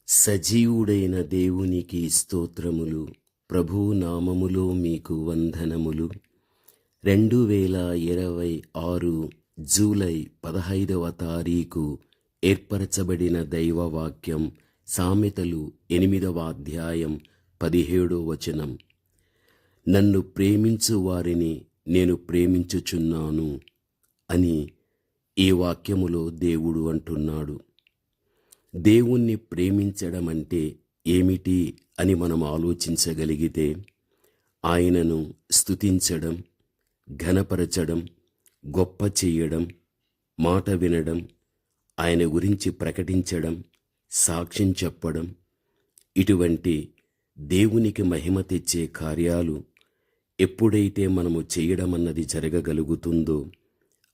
సజీవుడైన దేవునికి స్తోత్రములు. ప్రభువు నామములో మీకు వందనములు. 2026 జూలై 15వ తారీఖు ఏర్పరచబడిన దైవవాక్యం సామెతలు 8వ అధ్యాయం 17వ వచనం. నన్ను ప్రేమించు వారిని నేను ప్రేమించుచున్నాను అని ఈ వాక్యములో దేవుడు అంటున్నాడు. దేవుణ్ణి ప్రేమించడం అంటే ఏమిటి అని మనం ఆలోచించగలిగితే, ఆయనను స్తుతించడం, ఘనపరచడం, గొప్ప చేయడం, మాట వినడం, ఆయన గురించి ప్రకటించడం, సాక్ష్యం చెప్పడం, ఇటువంటి దేవునికి మహిమ తెచ్చే కార్యాలు ఎప్పుడైతే మనము చేయడమన్నది జరగగలుగుతుందో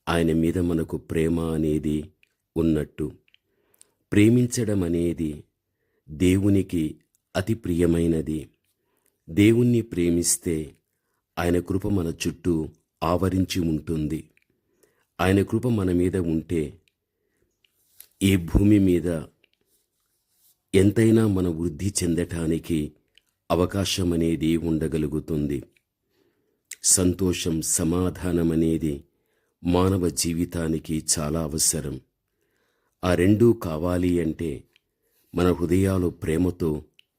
ఆయన మీద మనకు ప్రేమ అనేది ఉన్నట్టు. ప్రేమించడం అనేది దేవునికి అతి ప్రియమైనది. దేవుణ్ణి ప్రేమిస్తే ఆయన కృప మన చుట్టూ ఆవరించి ఉంటుంది. ఆయన కృప మన మీద ఉంటే ఈ భూమి మీద ఎంతైనా మన వృద్ధి చెందటానికి అవకాశం అనేది ఉండగలుగుతుంది. సంతోషం, సమాధానం అనేది మానవ జీవితానికి చాలా అవసరం. ఆ రెండూ కావాలి అంటే మన హృదయాలు ప్రేమతో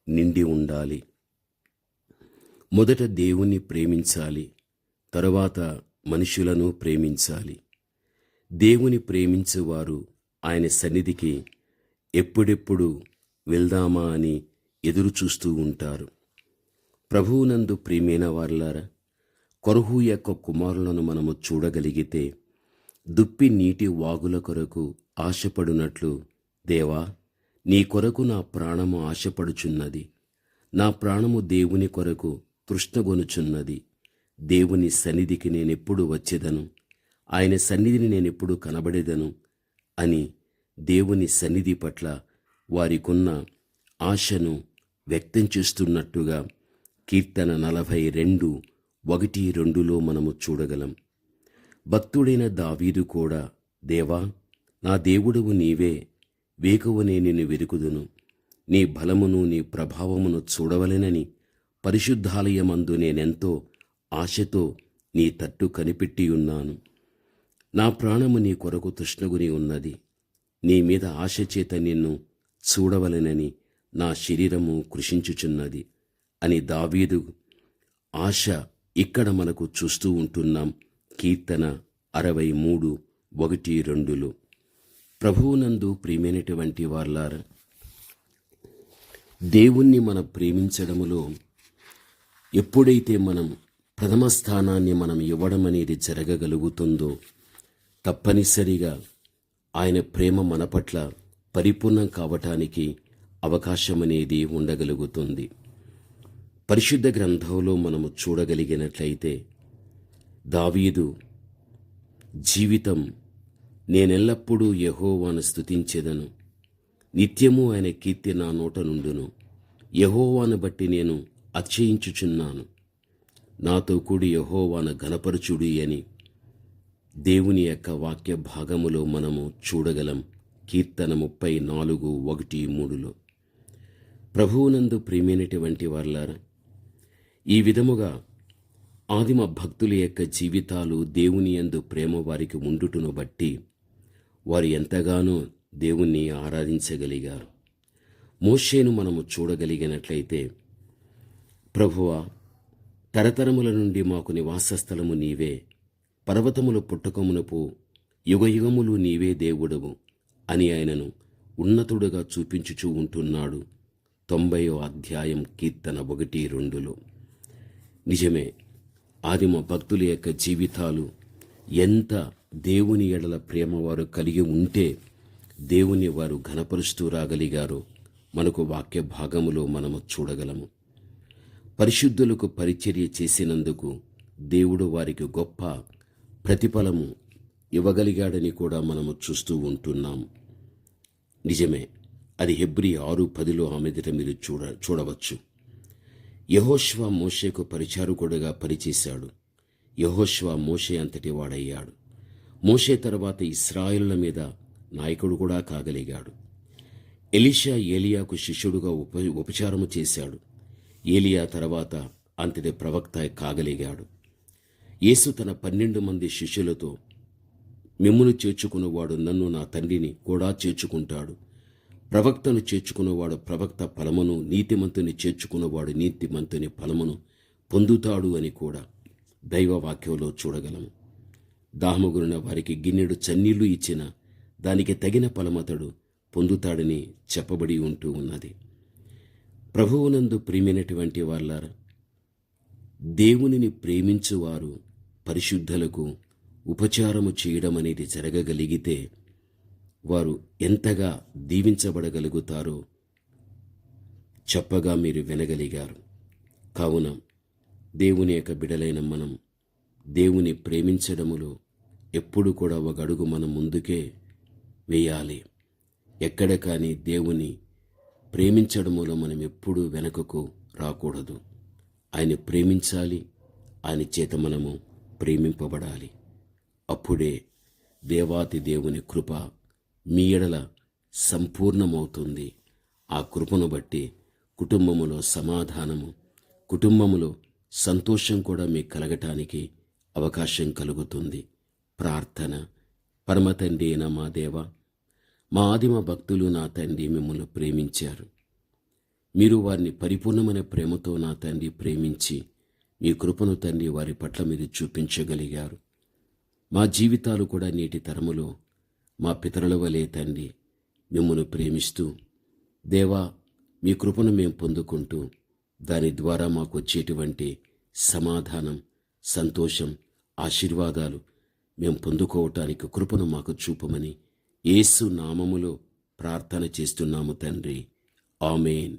నిండి ఉండాలి. మొదట దేవుణ్ణి ప్రేమించాలి, తరువాత మనుషులను ప్రేమించాలి. దేవుని ప్రేమించేవారు ఆయన సన్నిధికి ఎప్పుడెప్పుడు వెళ్దామా అని ఎదురు చూస్తూ ఉంటారు. ప్రభువునందు ప్రియమైన వారలారా, కొరహు యొక్క కుమారులను మనము చూడగలిగితే, దుప్పి నీటి వాగుల కొరకు ఆశపడునట్లు, దేవా, నీ కొరకు నా ప్రాణము ఆశపడుచున్నది, నా ప్రాణము దేవుని కొరకు తృష్ణగొనుచున్నది. దేవుని సన్నిధికి నేనెప్పుడు వచ్చేదను, ఆయన సన్నిధిని నేనెప్పుడు కనబడేదను అని దేవుని సన్నిధి పట్ల వారికున్న ఆశను వ్యక్తం చేస్తున్నట్టుగా కీర్తన 42:1-2లో మనము చూడగలం. భక్తుడైన దావీదు కూడా, దేవా, నా దేవుడవు నీవే, వేకువనే నిన్ను వెరుకుదును, నీ బలమును నీ ప్రభావమును చూడవలెనని పరిశుద్ధాలయమందు నేనెంతో ఆశతో నీ తట్టు కనిపెట్టియున్నాను. నా ప్రాణము నీ కొరకు తృష్ణగుని ఉన్నది, నీ మీద ఆశ చేత నిన్ను చూడవలెనని నా శరీరము కృషించుచున్నది అని దావీదు ఆశ ఇక్కడ మనకు చూస్తూ ఉంటున్నాం. కీర్తన 63:1-2లో. ప్రభువునందు ప్రియమైనటువంటి వారలారా, దేవుణ్ణి మనం ప్రేమించడములో ఎప్పుడైతే మనం ప్రథమ స్థానాన్ని మనం ఇవ్వడం అనేది జరగగలుగుతుందో, తప్పనిసరిగా ఆయన ప్రేమ మన పట్ల పరిపూర్ణం కావటానికి అవకాశం అనేది ఉండగలుగుతుంది. పరిశుద్ధ గ్రంథంలో మనము చూడగలిగినట్లయితే, దావీదు జీవితం, నేనెల్లప్పుడూ యెహోవాను స్తుతించెదను, నిత్యము ఆయన కీర్తి నా నోట నుండును, యెహోవాను బట్టి నేను అతిశయించుచున్నాను, నాతో కూడి యెహోవాను ఘనపరచుడి అని దేవుని యొక్క వాక్య భాగములో మనము చూడగలం. కీర్తన 34:1-3లో. ప్రభువునందు ప్రియమైనటువంటి వారలారా, ఈ విధముగా ఆదిమ భక్తుల యొక్క జీవితాలు దేవుని యందు ప్రేమ వారికి ఉండుటను బట్టి వారు ఎంతగానో దేవుణ్ణి ఆరాధించగలిగారు. మోషేను మనము చూడగలిగినట్లయితే, ప్రభువా, తరతరముల నుండి మాకు నివాస స్థలము నీవే, పర్వతముల పుట్టకమునపు యుగయుగములు నీవే దేవుడవు అని ఆయనను ఉన్నతుడుగా చూపించుచూ ఉంటున్నాడు. 90వ అధ్యాయం కీర్తన 1-2లో. నిజమే, ఆదిమ భక్తుల యొక్క జీవితాలు ఎంత దేవుని ఎడల ప్రేమ వారు కలిగి ఉంటే దేవుని వారు ఘనపరుస్తూ రాగలిగారో మనకు వాక్య భాగములో మనము చూడగలము. పరిశుద్ధులకు పరిచర్య చేసినందుకు దేవుడు వారికి గొప్ప ప్రతిఫలము ఇవ్వగలిగాడని కూడా మనము చూస్తూ ఉంటున్నాం. నిజమే, అది హెబ్రీ 6:10లో ఆమెదట మీరు చూడవచ్చు. యెహోషువ మోషేకు పరిచారకుడుగా పనిచేశాడు. యెహోషువ మోషే అంతటి వాడయ్యాడు. మోషే తర్వాత ఇశ్రాయేలుల మీద నాయకుడు కూడా కాగలిగాడు. ఎలీషా ఏలియాకు శిష్యుడుగా ఉపచారము చేశాడు. ఏలియా తర్వాత అంతటి ప్రవక్త కాగలిగాడు. యేసు తన 12 మంది శిష్యులతో, మిమ్మును చేర్చుకున్నవాడు నన్ను నా తండ్రిని కూడా చేర్చుకుంటాడు. ప్రవక్తను చేర్చుకున్నవాడు ప్రవక్త ఫలమును, నీతిమంతుని చేర్చుకున్నవాడు నీతిమంతుని ఫలమును పొందుతాడు అని కూడా దైవవాక్యంలో చూడగలము. దాహముగురిన వారికి గిన్నెడు చన్నీళ్లు ఇచ్చిన దానికి తగిన ఫలమతడు పొందుతాడని చెప్పబడి ఉంటూ ఉన్నది. ప్రభువునందు ప్రియమైనటువంటి వాళ్ళారా, దేవునిని ప్రేమించువారు పరిశుద్ధులకు ఉపచారము చేయడం అనేది జరగగలిగితే వారు ఎంతగా దీవించబడగలుగుతారో చెప్పగా మీరు వినగలిగారు. కావున దేవుని యొక్క బిడలైన మనం దేవుని ప్రేమించడములో ఎప్పుడు కూడా ఒక అడుగు మనం ముందుకే వేయాలి. ఎక్కడ కానీ దేవుని ప్రేమించడములో మనం ఎప్పుడూ వెనకకు రాకూడదు. ఆయన ప్రేమించాలి, ఆయన చేత మనము ప్రేమింపబడాలి. అప్పుడే దేవాతి దేవుని కృప మీ ఎడల సంపూర్ణమవుతుంది. ఆ కృపను బట్టి కుటుంబములో సమాధానము, కుటుంబములో సంతోషం కూడా మీకు కలగటానికి అవకాశం కలుగుతుంది. ప్రార్థన. పరమ తండ్రి అయిన మా దేవ, మా ఆదిమ భక్తులు నా తండ్రి మిమ్మల్ని ప్రేమించారు. మీరు వారిని పరిపూర్ణమైన ప్రేమతో నా తండ్రి ప్రేమించి మీ కృపను తండ్రి వారి పట్ల మీరు చూపించగలిగారు. మా జీవితాలు కూడా నేటి తరములో మా పితరుల వలె తండ్రి మిమ్మల్ని ప్రేమిస్తూ, దేవా మీ కృపను మేము పొందుకుంటూ దాని ద్వారా మాకు వచ్చేటువంటి సమాధానం, సంతోషం, ఆశీర్వాదాలు మేము పొందుకోవటానికి కృపను మాకు చూపమని యేసు నామములో ప్రార్థన చేస్తున్నాము తండ్రి. ఆమేన్.